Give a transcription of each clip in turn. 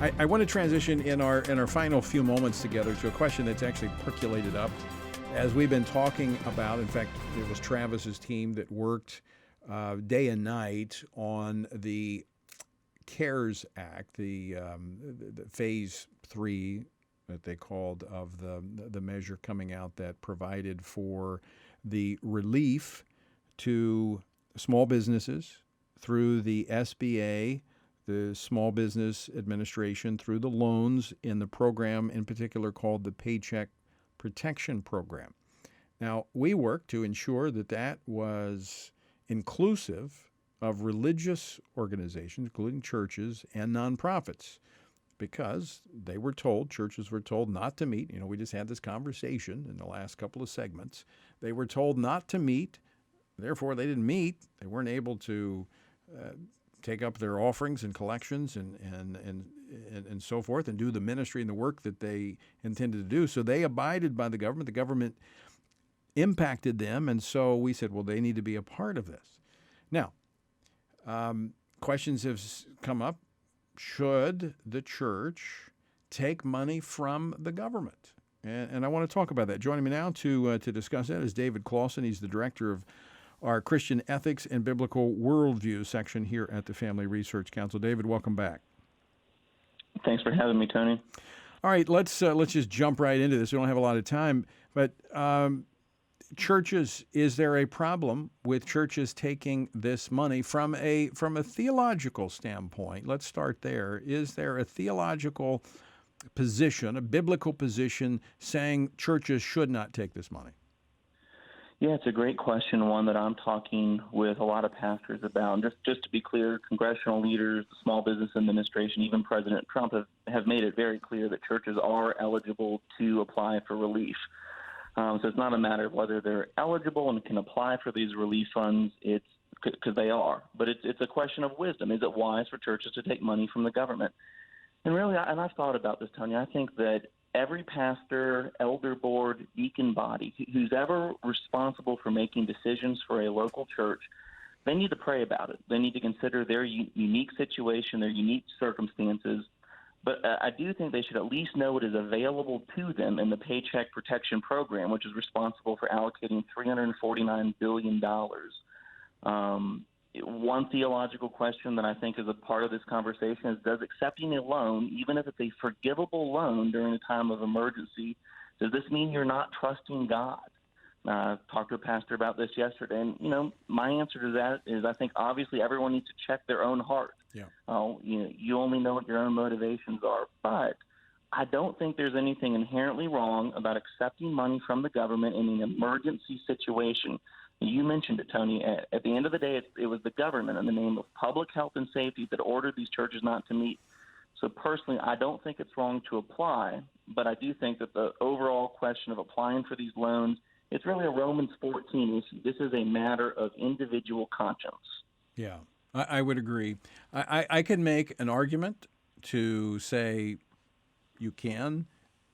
I want to transition in our final few moments together to a question that's actually percolated up as we've been talking about. In fact, it was Travis's team that worked day and night on the CARES Act, the Phase 3 that they called of the measure coming out that provided for the relief to small businesses through the SBA, the Small Business Administration, through the loans in the program in particular called the Paycheck Protection Program. Now, we worked to ensure that that was inclusive of religious organizations, including churches and nonprofits, because they were told, churches were told not to meet. We just had this conversation in the last couple of segments. They were told not to meet. Therefore, they didn't meet. They weren't able to take up their offerings and collections and so forth and do the ministry and the work that they intended to do. So they abided by the government. The government impacted them, and so we said, well, they need to be a part of this. Now, questions have come up. Should the church take money from the government? And I want to talk about that. Joining me now to discuss that is David Closson. He's the director of our Christian Ethics and Biblical Worldview section here at the Family Research Council. David, welcome back. Thanks for having me, Tony. All right, let's just jump right into this. We don't have a lot of time, but churches, is there a problem with churches taking this money from a theological standpoint? Let's start there. Is there a theological position, a biblical position, saying churches should not take this money? Yeah, it's a great question, one that I'm talking with a lot of pastors about. And just to be clear, congressional leaders, the Small Business Administration, even President Trump have made it very clear that churches are eligible to apply for relief. So it's not a matter of whether they're eligible and can apply for these relief funds. It's because they are. But it's a question of wisdom. Is it wise for churches to take money from the government? And really, and I've thought about this, Tony, I think that every pastor, elder board, deacon body, who's ever responsible for making decisions for a local church, they need to pray about it. They need to consider their unique situation, their unique circumstances. But I do think they should at least know what is available to them in the Paycheck Protection Program, which is responsible for allocating $349 billion. One theological question that I think is a part of this conversation is, does accepting a loan, even if it's a forgivable loan during a time of emergency, does this mean you're not trusting God? I talked to a pastor about this yesterday, and, my answer to that is I think obviously everyone needs to check their own heart. Yeah. You only know what your own motivations are, but I don't think there's anything inherently wrong about accepting money from the government in an emergency situation. You mentioned it, Tony. At the end of the day, it was the government in the name of public health and safety that ordered these churches not to meet. So personally, I don't think it's wrong to apply, but I do think that the overall question of applying for these loans, it's really a Romans 14 issue. This is a matter of individual conscience. Yeah, I would agree. I can make an argument to say you can,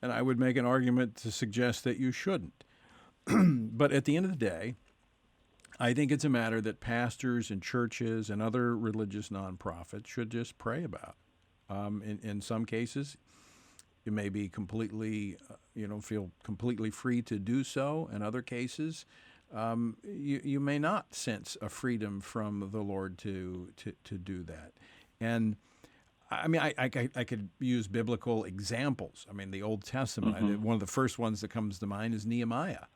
and I would make an argument to suggest that you shouldn't. But at the end of the day, I think it's a matter that pastors and churches and other religious nonprofits should just pray about. In some cases, you may be completely, feel completely free to do so. In other cases, you may not sense a freedom from the Lord to do that. And I mean, I could use biblical examples. I mean, the Old Testament, one of the first ones that comes to mind is Nehemiah.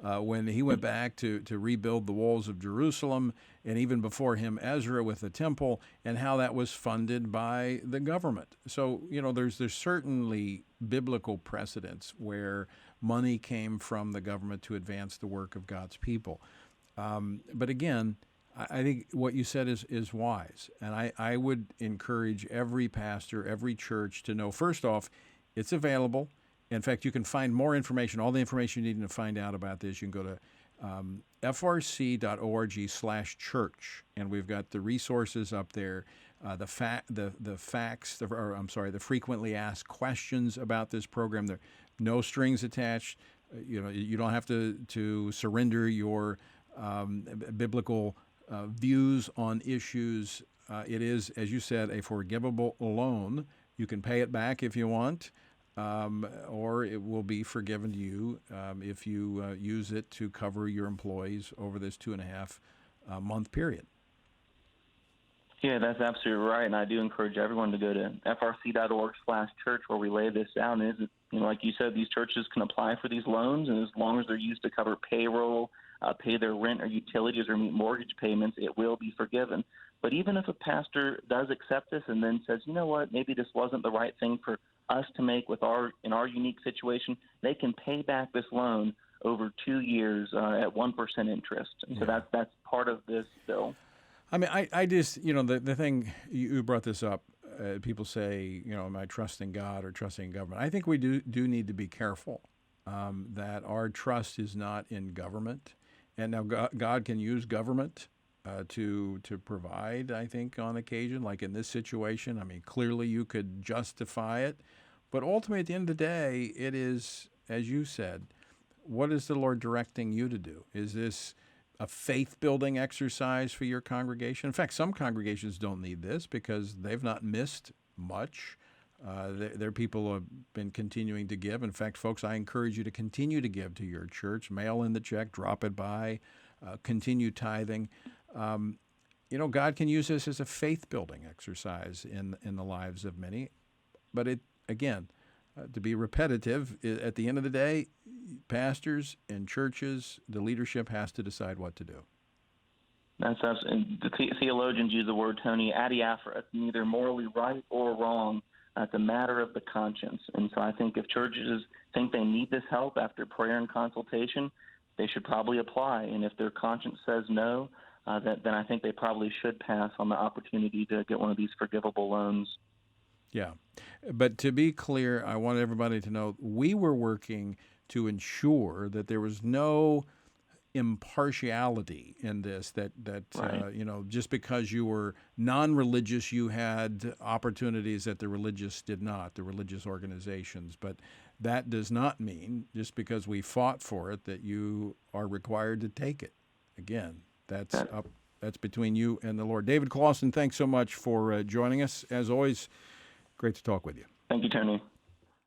When he went back to rebuild the walls of Jerusalem, and even before him Ezra with the temple, and how that was funded by the government. So, there's certainly biblical precedents where money came from the government to advance the work of God's people. But again, I think what you said is wise. And I would encourage every pastor, every church to know, first off, it's available. In fact, you can find more information, all the information you need to find out about this. You can go to frc.org/church, and we've got the resources up there, the frequently asked questions about this program. There are no strings attached. You don't have to surrender your biblical views on issues. It is, as you said, a forgivable loan. You can pay it back if you want, or it will be forgiven to you if you use it to cover your employees over this 2.5 month period. Yeah, that's absolutely right, and I do encourage everyone to go to frc.org/church where we lay this out. And like you said, these churches can apply for these loans, and as long as they're used to cover payroll, pay their rent or utilities, or meet mortgage payments, it will be forgiven. But even if a pastor does accept this and then says, you know what, maybe this wasn't the right thing for us to make in our unique situation, they can pay back this loan over 2 years at 1% interest. And so that's part of this bill. I mean, I just, the thing, you brought this up, people say, am I trusting God or trusting government? I think we do need to be careful that our trust is not in government. And now God can use government to provide, I think, on occasion, like in this situation. I mean, clearly you could justify it. But ultimately, at the end of the day, it is, as you said, what is the Lord directing you to do? Is this a faith-building exercise for your congregation? In fact, some congregations don't need this because they've not missed much. Their people have been continuing to give. In fact, folks, I encourage you to continue to give to your church. Mail in the check, drop it by, continue tithing. God can use this as a faith-building exercise in the lives of many. But to be repetitive, at the end of the day, pastors and churches, the leadership has to decide what to do. That's and the theologians use the word, Tony, adiaphora. It's neither morally right or wrong. It's a matter of the conscience. And so I think if churches think they need this help after prayer and consultation, they should probably apply. And if their conscience says no, then I think they probably should pass on the opportunity to get one of these forgivable loans. Yeah. But to be clear, I want everybody to know we were working to ensure that there was no impartiality in this, that Right. just because you were non-religious, you had opportunities that the religious did not, the religious organizations. But that does not mean, just because we fought for it, that you are required to take it. Again, that's between you and the Lord. David Closson, thanks so much for joining us. As always, great to talk with you. Thank you, Tony.